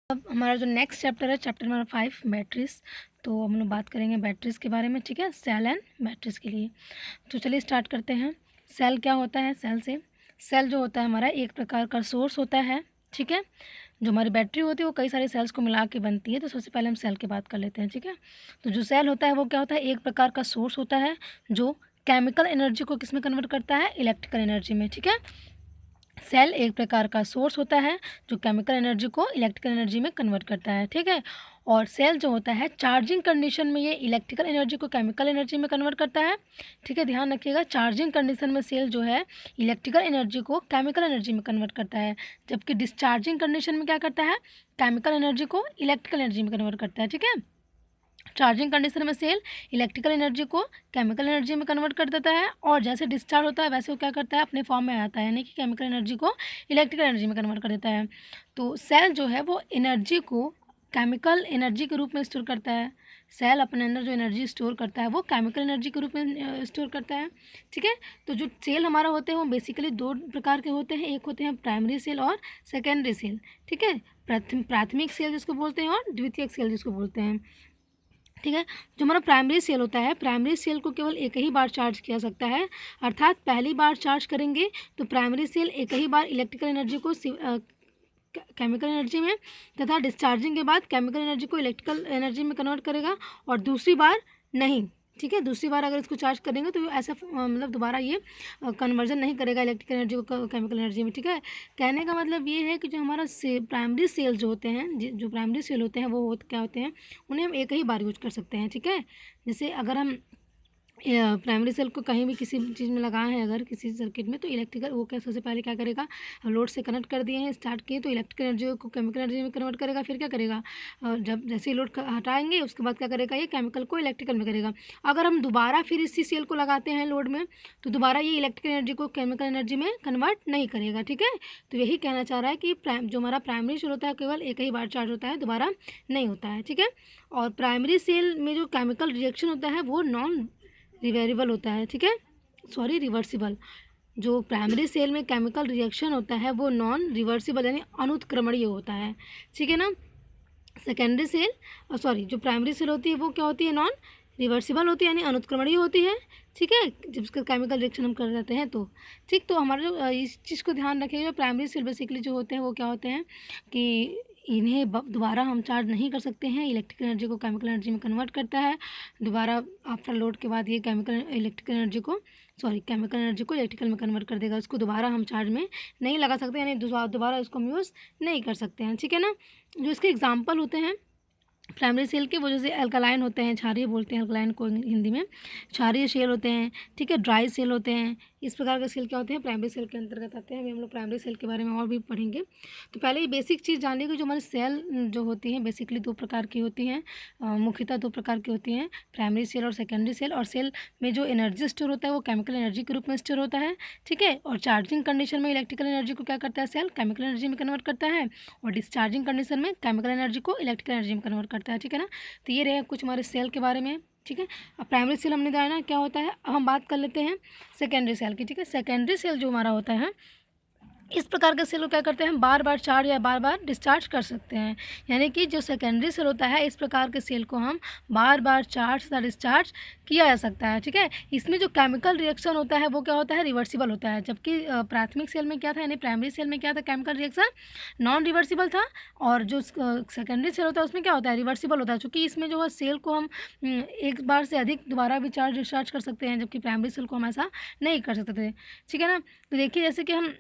अब हमारा जो नेक्स्ट चैप्टर है चैप्टर नंबर 5 बैटरीज। तो हम लोग बात करेंगे बैटरीज के बारे में, ठीक है, सेल एंड बैटरीज के लिए। तो चलिए स्टार्ट करते हैं। सेल क्या होता है? सेल जो होता है हमारा एक प्रकार का सोर्स होता है, ठीक है। जो हमारी बैटरी होती है वो कई सारे सेल्स को मिला के बनती है। तो सबसे पहले हम सेल की बात कर लेते हैं, ठीक है। तो जो सेल होता है वो क्या होता है? एक प्रकार का सोर्स होता है जो केमिकल एनर्जी को किस में कन्वर्ट करता है? इलेक्ट्रिकल एनर्जी में, ठीक है। सेल एक प्रकार का सोर्स होता है जो केमिकल एनर्जी को इलेक्ट्रिकल एनर्जी में कन्वर्ट करता है, ठीक है। और सेल जो होता है चार्जिंग कंडीशन में ये इलेक्ट्रिकल एनर्जी को केमिकल एनर्जी में कन्वर्ट करता है, ठीक है। ध्यान रखिएगा, चार्जिंग कंडीशन में सेल जो है इलेक्ट्रिकल एनर्जी को केमिकल एनर्जी में कन्वर्ट करता है, जबकि डिस्चार्जिंग कंडीशन में क्या करता है? केमिकल एनर्जी को इलेक्ट्रिकल एनर्जी में कन्वर्ट करता है, ठीक है। चार्जिंग कंडीशन में सेल इलेक्ट्रिकल एनर्जी को केमिकल एनर्जी में कन्वर्ट कर देता है, और जैसे डिस्चार्ज होता है वैसे वो क्या करता है? अपने फॉर्म में आता है, यानी कि केमिकल एनर्जी को इलेक्ट्रिकल एनर्जी में कन्वर्ट कर देता है। तो सेल जो है वो एनर्जी को केमिकल एनर्जी के रूप में स्टोर करता है। सेल अपने अंदर जो एनर्जी स्टोर करता है वो केमिकल एनर्जी के रूप में स्टोर करता है, ठीक है। तो जो सेल हमारा होते हैं वो बेसिकली दो प्रकार के होते हैं, एक होते हैं प्राइमरी सेल और सेकेंडरी सेल, ठीक है। प्राथमिक सेल जिसको बोलते हैं और द्वितीयक सेल जिसको बोलते हैं, ठीक है। जो हमारा प्राइमरी सेल होता है, प्राइमरी सेल को केवल एक ही बार चार्ज किया सकता है, अर्थात पहली बार चार्ज करेंगे तो प्राइमरी सेल एक ही बार इलेक्ट्रिकल एनर्जी को केमिकल एनर्जी में तथा डिस्चार्जिंग के बाद केमिकल एनर्जी को इलेक्ट्रिकल एनर्जी में कन्वर्ट करेगा, और दूसरी बार नहीं, ठीक है। दूसरी बार अगर इसको चार्ज करेंगे तो ऐसा मतलब दोबारा ये कन्वर्जन नहीं करेगा इलेक्ट्रिकल एनर्जी को केमिकल एनर्जी में, ठीक है। कहने का मतलब ये है कि जो हमारा प्राइमरी सेल जो होते हैं, जो प्राइमरी सेल होते हैं वो क्या होते हैं? उन्हें हम एक ही बार यूज कर सकते हैं, ठीक है। जैसे अगर हम प्राइमरी सेल को कहीं भी किसी चीज़ में लगाए हैं अगर किसी सर्किट में, तो इलेक्ट्रिकल वो क्या सबसे पहले क्या करेगा? लोड से कनेक्ट कर दिए हैं, स्टार्ट किए तो इलेक्ट्रिकल एनर्जी को केमिकल एनर्जी में कन्वर्ट करेगा। फिर क्या करेगा? जब जैसे ही लोड हटाएंगे उसके बाद क्या करेगा? ये केमिकल को इलेक्ट्रिकल में करेगा। अगर हम दोबारा फिर इसी सेल को लगाते हैं लोड में तो दोबारा ये इलेक्ट्रिकल एनर्जी को केमिकल एनर्जी में कन्वर्ट नहीं करेगा, ठीक है। तो यही कहना चाह रहा है कि जो हमारा प्राइमरी सेल होता है केवल एक ही बार चार्ज होता है, दोबारा नहीं होता है, ठीक है। और प्राइमरी सेल में जो केमिकल रिएक्शन होता है वो नॉन रिवेरिबल होता है, ठीक है, सॉरी रिवर्सिबल। जो प्राइमरी सेल में केमिकल रिएक्शन होता है वो नॉन रिवर्सिबल यानी अनुत्क्रमणीय होता है, ठीक है ना। सेकेंडरी सेल जो प्राइमरी सेल होती है वो क्या होती है? नॉन रिवर्सिबल होती है यानी अनुत्क्रमणीय होती है, ठीक है, जब इसका केमिकल रिएक्शन हम कर देते हैं तो, ठीक। तो हमारे जो इस चीज़ को ध्यान रखिएगा, प्राइमरी सेल बेसिकली जो होते हैं वो क्या होते हैं कि इन्हें दोबारा हम चार्ज नहीं कर सकते हैं, इलेक्ट्रिकल एनर्जी को केमिकल एनर्जी में कन्वर्ट करता है। दोबारा आफ्टर लोड के बाद ये केमिकल एनर्जी को इलेक्ट्रिकल में कन्वर्ट कर देगा। उसको दोबारा हम चार्ज में नहीं लगा सकते, यानी दोबारा इसको हम यूज़ नहीं कर सकते हैं, ठीक है ना। जो इसके एग्जाम्पल होते हैं प्राइमरी सेल के, वो जैसे अल्कलाइन होते हैं, क्षारीय बोलते हैं अल्कलाइन को हिंदी में, क्षारीय सेल होते हैं, ठीक है, ड्राई सेल होते हैं। इस प्रकार के सेल क्या होते हैं? प्राइमरी सेल के अंतर्गत आते हैं। अभी हम लोग प्राइमरी सेल के बारे में और भी पढ़ेंगे। तो पहले ये बेसिक चीज़ जान लीजिए, जो हमारी सेल जो होती हैं बेसिकली दो प्रकार की होती हैं, मुख्यतः दो प्रकार की होती हैं, प्राइमरी सेल और सेकेंडरी सेल। और सेल में जो एनर्जी स्टोर होता है वो केमिकल एनर्जी के रूप में स्टोर होता है, ठीक है। और चार्जिंग कंडीशन में इलेक्ट्रिकल एनर्जी को क्या करता है? सेल केमिकल एनर्जी में कन्वर्ट करता है, और डिस्चार्जिंग कंडीशन में केमिकल एनर्जी को इलेक्ट्रिकल एनर्जी में कन्वर्ट करता है, ठीक है ना। तो ये रहे कुछ हमारे सेल के बारे में, ठीक है। अब प्राइमरी सेल हमने जाना क्या होता है, अब हम बात कर लेते हैं सेकेंडरी सेल की, ठीक है। सेकेंडरी सेल जो हमारा होता है, इस प्रकार के सेल को क्या करते हैं? हम बार बार चार्ज या बार बार डिस्चार्ज कर सकते हैं, यानी कि जो सेकेंडरी सेल होता है इस प्रकार के सेल को हम बार बार चार्ज या डिस्चार्ज किया जा सकता है, ठीक है। इसमें जो केमिकल रिएक्शन होता है वो क्या होता है? रिवर्सिबल होता है, जबकि प्राथमिक सेल में क्या था, यानी प्राइमरी सेल में क्या था? केमिकल रिएक्शन नॉन रिवर्सिबल था, और जो सेकेंडरी सेल होता है उसमें क्या होता है? रिवर्सिबल होता है, चूँकि इसमें जो है सेल को हम एक बार से अधिक दोबारा भी चार्ज डिस्चार्ज कर सकते हैं, जबकि प्राइमरी सेल को हम ऐसा नहीं कर सकते थे, ठीक है ना। तो देखिए जैसे कि हम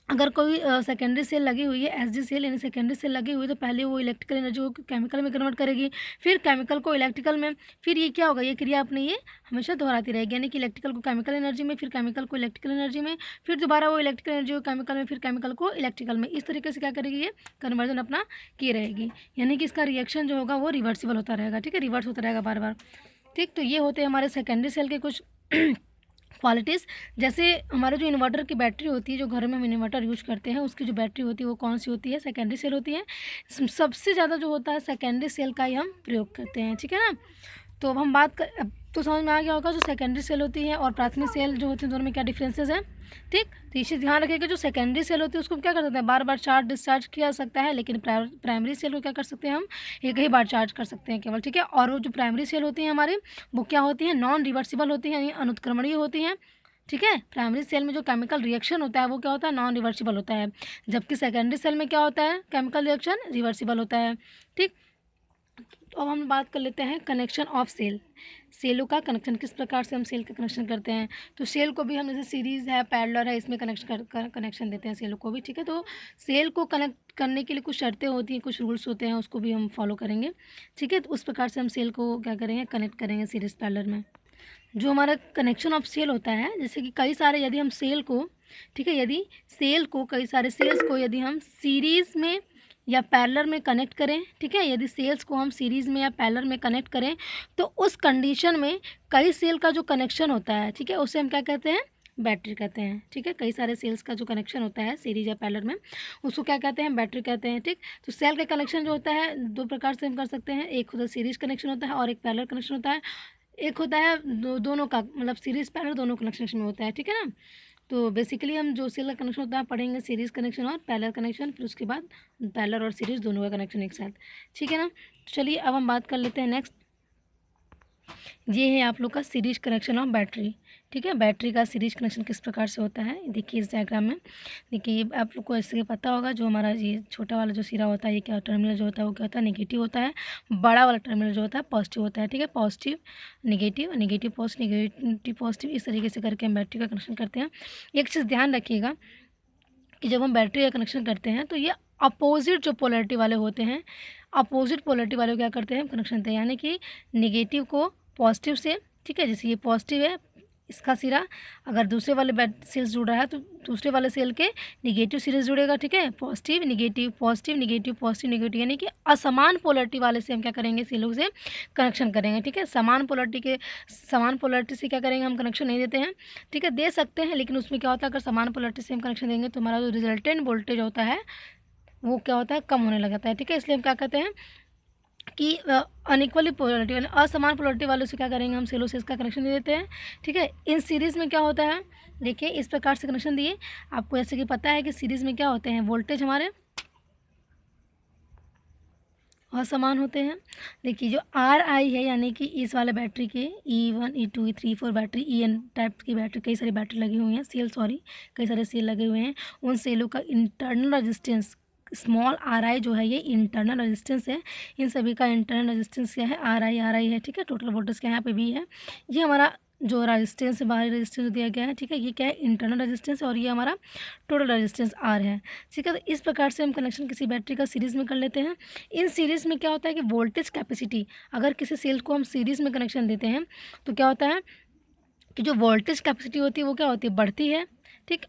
अगर कोई सेकेंडरी सेल लगी हुई है, एसडी सेल यानी सेकेंडरी सेल लगी हुई है, तो पहले वो इलेक्ट्रिकल एनर्जी को केमिकल में कन्वर्ट करेगी, फिर केमिकल को इलेक्ट्रिकल में, फिर ये क्या होगा? ये क्रिया अपनी ये हमेशा दोहराती रहेगी, यानी कि इलेक्ट्रिकल को केमिकल एनर्जी में, फिर केमिकल को इलेक्ट्रिकल एनर्जी में, फिर दोबारा वो इलेक्ट्रिकल एनर्जी को केमिकल में, फिर केमिकल को इलेक्ट्रिकल में। इस तरीके से क्या करेगी? ये कन्वर्जन अपना की रहेगी, यानी कि इसका रिएक्शन जो होगा वो रिवर्सिबल होता रहेगा, ठीक है, रिवर्स होता रहेगा बार बार, ठीक। तो ये होते हैं हमारे सेकेंडरी सेल के कुछ क्वालिटीज़। जैसे हमारे जो इन्वर्टर की बैटरी होती है, जो घर में हम इन्वर्टर यूज करते हैं, उसकी जो बैटरी होती है वो कौन सी होती है? सेकेंडरी सेल होती है। सबसे ज़्यादा जो होता है सेकेंडरी सेल का ही हम प्रयोग करते हैं, ठीक है ना। तो अब हम बात कर तो समझ में आ गया होगा जो सेकेंडरी सेल होती है और प्राथमिक सेल जो होती है दोनों में क्या डिफरेंसेस है। ठीक, तो इसे ध्यान रखिएगा, जो सेकेंडरी सेल होती है उसको क्या कर सकते हैं, बार बार चार्ज डिस्चार्ज किया जा सकता है, लेकिन प्राइमरी सेल को क्या कर सकते हैं, हम एक ही बार चार्ज कर सकते हैं केवल। ठीक है, और वो जो प्राइमरी सेल होती है हमारी, वो क्या होती है, नॉन रिवर्सिबल होती है, यानी अनुत्क्रमणीय होती हैं। ठीक है, प्राइमरी सेल में जो केमिकल रिएक्शन होता है वो क्या होता है, नॉन रिवर्सिबल होता है, जबकि सेकेंडरी सेल में क्या होता है, केमिकल रिएक्शन रिवर्सिबल होता है। ठीक, तो अब हम बात कर लेते हैं कनेक्शन ऑफ सेल। सेलों का कनेक्शन, किस प्रकार से हम सेल का कनेक्शन करते हैं। तो सेल को भी हम जैसे सीरीज़ है, पैरेलल है, इसमें कनेक्शन देते हैं सेलों को भी। ठीक है, तो सेल को कनेक्ट करने के लिए कुछ शर्तें होती हैं, कुछ रूल्स होते हैं, उसको भी हम फॉलो करेंगे। ठीक है, तो उस प्रकार से हम सेल को क्या करेंगे, कनेक्ट करेंगे सीरीज़ पैरेलल में। जो हमारा कनेक्शन ऑफ सेल होता है, जैसे कि कई सारे यदि हम सेल को, ठीक है, यदि सेल को, कई सारे सेल्स को यदि हम सीरीज़ में या पैरेलल में कनेक्ट करें, ठीक है, यदि सेल्स को हम सीरीज़ में या पैरेलल में कनेक्ट करें, तो उस कंडीशन में कई सेल का जो कनेक्शन होता है, ठीक है, उसे हम क्या कहते हैं, बैटरी कहते हैं। ठीक है, कई सारे सेल्स का जो कनेक्शन होता है सीरीज या पैरेलल में, उसको क्या कहते हैं, बैटरी कहते हैं। ठीक, तो सेल का कनेक्शन जो होता है दो प्रकार से हम कर सकते हैं, एक होता है सीरीज कनेक्शन होता है और एक पैरेलल कनेक्शन होता है। एक होता है दोनों का, मतलब सीरीज पैरेलल दोनों कनेक्शन में होता है। ठीक है ना, तो बेसिकली हम जो सेल का कनेक्शन होता है पढ़ेंगे सीरीज़ कनेक्शन और पैरेलल कनेक्शन, फिर उसके बाद पैरेलल और सीरीज़ दोनों का कनेक्शन एक साथ। ठीक है ना, तो चलिए अब हम बात कर लेते हैं नेक्स्ट। ये है आप लोग का सीरीज कनेक्शन ऑफ बैटरी। ठीक है, बैटरी का सीरीज कनेक्शन किस प्रकार से होता है, देखिए इस डायग्राम में। देखिए ये आप लोग को ऐसे पता होगा, जो हमारा ये छोटा वाला जो सिरा होता है, ये क्या टर्मिनल जो होता है वो क्या होता है, नेगेटिव होता है। बड़ा वाला टर्मिनल जो होता है पॉजिटिव होता है। ठीक है, positive negative, negative positive, negative positive, इस तरीके से करके हम बैटरी का कनेक्शन करते हैं। एक चीज़ ध्यान रखिएगा कि जब हम बैटरी का कनेक्शन करते हैं तो ये अपोजिट जो पोलैरिटी वाले होते हैं, अपोजिट पोलैरिटी वाले क्या करते हैं, हम कनेक्शन देते हैं, यानी कि नेगेटिव को पॉजिटिव से, ठीक है, जैसे ये पॉजिटिव है इसका सिरा, अगर दूसरे वाले सेल्स जुड़ रहा है तो दूसरे वाले सेल के निगेटिव सीरीज जुड़ेगा। ठीक है, positive negative positive negative positive negative, यानी कि असमान पोलैरिटी वाले से हम क्या करेंगे, सेलों से कनेक्शन करेंगे। ठीक है, समान पोलैरिटी से क्या करेंगे, हम कनेक्शन नहीं देते हैं। ठीक है, दे सकते हैं, लेकिन उसमें क्या होता है, अगर समान पोलैरिटी से हम कनेक्शन देंगे तो हमारा जो रिजल्टेंट वोल्टेज होता है वो क्या होता है, कम होने लग जाता है। ठीक है, इसलिए हम क्या कहते हैं कि अनइक्वली पोलैरिटी यानी असमान पोलैरिटी वालों से क्या करेंगे, हम सेलो से इसका कनेक्शन दे देते हैं। ठीक है, इन सीरीज़ में क्या होता है, देखिए इस प्रकार से कनेक्शन दिए। आपको जैसे कि पता है कि सीरीज़ में क्या होते हैं, वोल्टेज हमारे असमान होते हैं। देखिए जो आर आई है, यानी कि इस वाले बैटरी के E1 E2 E3 E4 battery, EN type की बैटरी, कई सारी बैटरी लगी हुई हैं, कई सारे सेल लगे हुए हैं। उन सेलों का इंटरनल रजिस्टेंस स्मॉल आर आई जो है, ये इंटरनल रेजिस्टेंस है। इन सभी का इंटरनल रेजिस्टेंस क्या है, आर आई है। ठीक है, टोटल वोल्टेज क्या है, यहाँ पे भी है। ये हमारा जो रेजिस्टेंस है, बाहरी रेजिस्टेंस दिया गया है। ठीक है, ये क्या है, इंटरनल रेजिस्टेंस, और ये हमारा टोटल रेजिस्टेंस आर है। ठीक है, तो इस प्रकार से हम कनेक्शन किसी बैटरी का सीरीज़ में कर लेते हैं। इन सीरीज़ में क्या होता है कि वोल्टेज कैपेसिटी, अगर किसी सेल को हम सीरीज़ में कनेक्शन देते हैं तो क्या होता है कि जो वोल्टेज कैपेसिटी होती है वो क्या होती है, बढ़ती है। ठीक,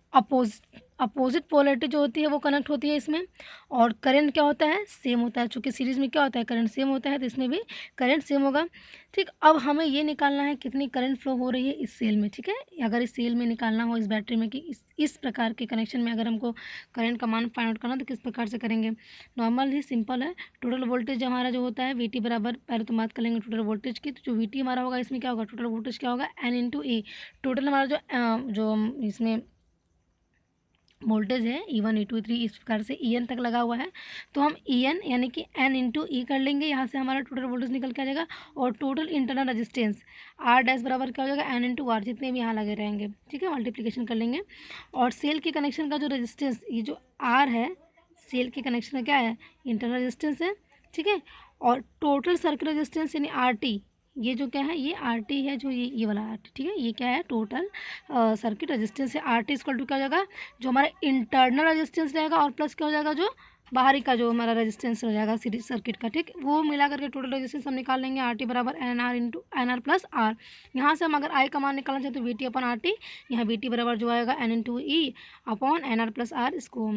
अपोजिट पोलैरिटी जो होती है वो कनेक्ट होती है इसमें, और करंट क्या होता है, सेम होता है। चूँकि सीरीज़ में क्या होता है, करंट सेम होता है, तो इसमें भी करंट सेम होगा। ठीक, अब हमें ये निकालना है कितनी करंट फ्लो हो रही है इस सेल में। ठीक है, अगर इस सेल में निकालना हो, इस बैटरी में, कि इस प्रकार के कनेक्शन में अगर हमको करंट का मान फाइंड आउट करना, तो किस प्रकार से करेंगे, नॉर्मल ही सिंपल है। टोटल वोल्टेज हमारा जो होता है VT बराबर, पहले तो बात कर लेंगे टोटल वोल्टेज की, तो जो VT हमारा होगा इसमें क्या होगा, टोटल वोल्टेज क्या होगा, N × E। टोटल हमारा जो इसमें वोल्टेज है E1 E2 E3 इस प्रकार से EN तक लगा हुआ है, तो हम EN यानी कि N × E कर लेंगे। यहाँ से हमारा टोटल वोल्टेज निकल के आ जाएगा, और total internal resistance R dash बराबर क्या हो जाएगा, N × R, जितने भी यहाँ लगे रहेंगे। ठीक है, मल्टीप्लिकेशन कर लेंगे। और सेल के कनेक्शन का जो रेजिस्टेंस, ये जो R है, सेल के कनेक्शन का क्या है, इंटरनल रेजिस्टेंस है। ठीक है, और टोटल सर्किट रेजिस्टेंस यानी RT, ये जो क्या है, ये RT है, जो ये वाला RT। ठीक है, ये क्या है, टोटल सर्किट रेजिस्टेंस है। RT इक्वल टू क्या हो जाएगा, जो हमारा इंटरनल रेजिस्टेंस रहेगा, और प्लस क्या हो जाएगा, जो बाहरी का जो हमारा रेजिस्टेंस हो जाएगा सीरीज सर्किट का। ठीक, वो मिला करके टोटल रेजिस्टेंस हम निकाल लेंगे। RT बराबर NR + R। यहाँ से हम अगर I का मान निकालना चाहते तो VT/RT, यहाँ VT बराबर जो आएगा N × E/NR + R। इसको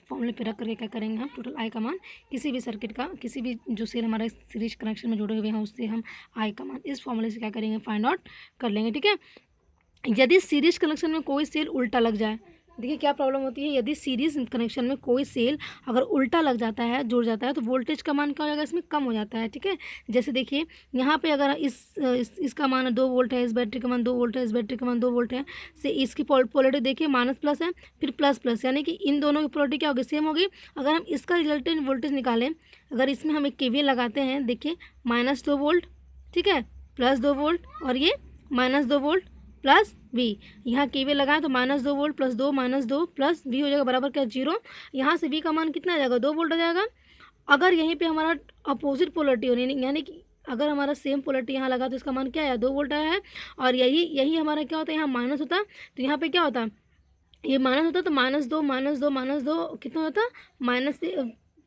फॉर्मूले पे रख करके क्या करेंगे, हम टोटल I का मान किसी भी सर्किट का, किसी भी जो सेल हमारे सीरीज कनेक्शन में जुड़े हुए हैं, उससे हम I का मान इस फॉर्मूले से क्या करेंगे, फाइंड आउट कर लेंगे। ठीक है, यदि सीरीज कनेक्शन में कोई सेल उल्टा लग जाए, देखिए क्या प्रॉब्लम होती है, यदि सीरीज कनेक्शन में कोई सेल अगर उल्टा लग जाता है, जुड़ जाता है, तो वोल्टेज का मान क्या हो जाएगा, इसमें कम हो जाता है। ठीक है, जैसे देखिए यहाँ पे अगर इसका मान 2 वोल्ट है, इस बैटरी का मान 2 वोल्ट है, इस बैटरी का मान 2 वोल्ट है, से इसकी पोलैरिटी देखिए माइनस प्लस है, फिर प्लस प्लस, यानी कि इन दोनों की पोलैरिटी क्या होगी, सेम होगी। अगर हम इसका रिजल्टेंट वोल्टेज निकालें, अगर इसमें हम एक KVL लगाते हैं, देखिए -2 वोल्ट, ठीक है, +2 वोल्ट, और ये -2 वोल्ट प्लस V, यहाँ KVL लगाएं तो -2 वोल्ट प्लस 2 -2 प्लस V हो जाएगा बराबर क्या, 0। यहाँ से V का मान कितना आ जाएगा, 2 वोल्ट आ जाएगा। अगर यहीं पे हमारा अपोजिट पोलैरिटी होनी, यानी कि अगर हमारा सेम पोलैरिटी यहाँ लगा तो इसका मान क्या आया, 2 वोल्ट आया है। और यही हमारा क्या होता है, यहाँ माइनस होता, तो यहाँ पे क्या होता, ये माइनस होता तो -2 कितना होता, माइनस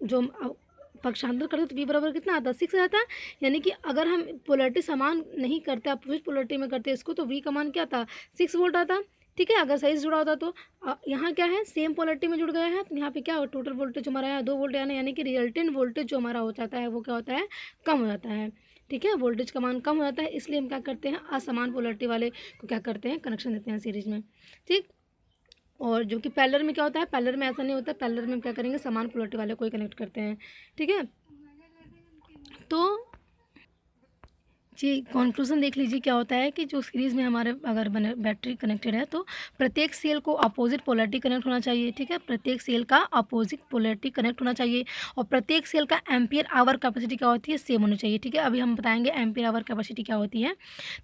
जो पक्षांतर करते तो V बराबर कितना आता, 6 आता है। यानी कि अगर हम पोलैरिटी समान नहीं करते, अपोजिट पोलैरिटी में करते इसको, तो V का मान क्या था, 6 वोल्ट आता। ठीक है, अगर सही से जुड़ा होता तो यहाँ क्या है, सेम पोलैरिटी में जुड़ गया है, तो यहाँ पे क्या हो, टोटल वोल्टेज हमारा है 2 वोल्ट, यानी कि रिजल्टेंट वोल्टेज जो हमारा हो जाता है वो क्या होता है, कम हो जाता है। ठीक है, वोल्टेज का मान कम हो जाता है, इसलिए हम क्या करते हैं, असमान पोलैरिटी वाले को क्या करते हैं, कनेक्शन देते हैं सीरीज में। ठीक, और जो कि पैरेलल में क्या होता है, पैरेलल में ऐसा नहीं होता, पैरेलल में हम क्या करेंगे, समान पोलैरिटी वाले को ही कनेक्ट करते हैं। ठीक है, तो जी कंक्लूजन देख लीजिए क्या होता है कि जो सीरीज़ में हमारे अगर बैटरी कनेक्टेड है, तो प्रत्येक सेल को अपोजिट पोलैरिटी कनेक्ट होना चाहिए। ठीक है, प्रत्येक सेल का अपोजिट पोलैरिटी कनेक्ट होना चाहिए, और प्रत्येक सेल का एम्पियर आवर कैपेसिटी क्या होती है, सेम होनी चाहिए। ठीक है, अभी हम बताएंगे एम्पियर आवर कैपेसिटी क्या होती है।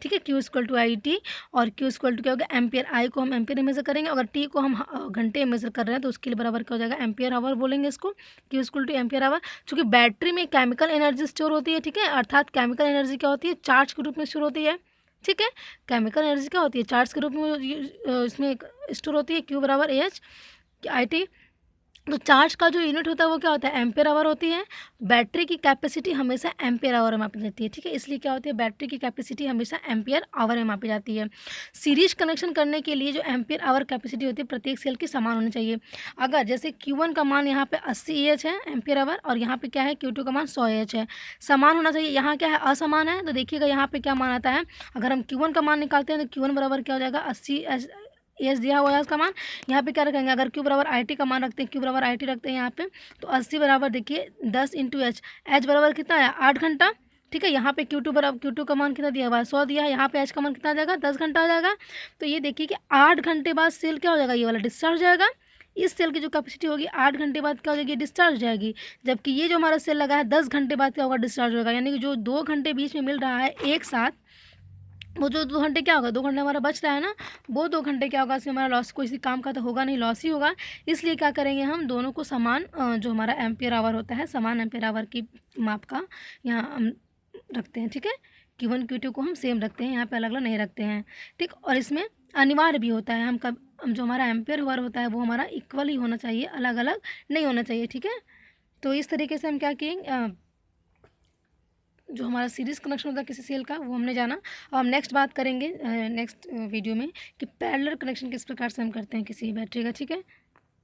ठीक है, Q = IT, और Q = क्या होगा, एम्पियर। I को हम एम्पियर में मेजर करेंगे, अगर T को हम घंटे में मेजर कर रहे हैं तो उसके लिए बराबर क्या हो जाएगा, एम्पियर आवर बोलेंगे इसको, Q = एम्पियर आवर। चूँकि बैटरी में केमिकल एनर्जी स्टोर होती है, ठीक है, अर्थात केमिकल एनर्जी क्या होती है, चार्ज के रूप में स्टोर होती है। ठीक है, केमिकल एनर्जी क्या होती है, चार्ज के रूप में इसमें स्टोर होती है। Q = H IT। तो चार्ज का जो यूनिट होता है वो क्या होता है, एम्पियर आवर होती है। बैटरी की कैपेसिटी हमेशा एम्पियर आवर में मापी जाती है। ठीक है, इसलिए क्या होती है, बैटरी की कैपेसिटी हमेशा एम्पियर आवर में मापी जाती है। सीरीज कनेक्शन करने के लिए जो एम्पियर आवर कैपेसिटी होती है प्रत्येक सेल की समान होनी चाहिए। अगर जैसे Q1 का मान यहाँ पे 80 Ah है एम्पियर आवर, और यहाँ पे क्या है, Q2 का मान 100 Ah है, समान होना चाहिए। यहाँ क्या है, असमान है, तो देखिएगा यहाँ पे क्या मान आता है। अगर हम Q1 का मान निकालते हैं तो Q1 बराबर क्या हो जाएगा, 80 एस दिया हुआ है उसका मान। यहाँ पे क्या रखेंगे, अगर Q = IT का मान रखते हैं, Q = IT रखते हैं यहाँ पे, तो 80 बराबर देखिए 10 × H, H बराबर कितना है, 8 घंटा। ठीक है, यहाँ पे Q2 का मान कितना दिया हुआ है, 100 दिया है, यहाँ पे H का मान कितना आ जाएगा, 10 घंटा आ जाएगा। तो ये देखिए कि 8 घंटे बाद सेल क्या हो जाएगा, ये वाला डिस्चार्ज हो जाएगा। इस सेल की जो कैपेसिटी होगी 8 घंटे बाद क्या हो जाएगी, डिस्चार्ज हो जाएगी। जबकि ये जो हमारा सेल लगा है 10 घंटे बाद क्या होगा, डिस्चार्ज होगा। यानी कि जो 2 घंटे बीच में मिल रहा है एक साथ, वो जो 2 घंटे क्या होगा, 2 घंटे हमारा बच रहा है ना, वो 2 घंटे क्या होगा, इसमें हमारा लॉस कोई सी काम का तो होगा नहीं, लॉस ही होगा। इसलिए क्या करेंगे, हम दोनों को समान जो हमारा एम्पियर आवर होता है, समान एम्पियर आवर की माप का यहाँ हम रखते हैं। ठीक है, Q1 Q2 को हम सेम रखते हैं, यहाँ पे अलग अलग नहीं रखते हैं। ठीक, और इसमें अनिवार्य भी होता है, हम जो हमारा एम्पियर आवर होता है वो हमारा इक्वल ही होना चाहिए, अलग अलग नहीं होना चाहिए। ठीक है, तो इस तरीके से हम क्या किएंगे, जो हमारा सीरीज़ कनेक्शन होता है किसी सेल का, वो हमने जाना। अब हम नेक्स्ट बात करेंगे नेक्स्ट वीडियो में कि पैरेलल कनेक्शन किस प्रकार से हम करते हैं किसी बैटरी का। ठीक है।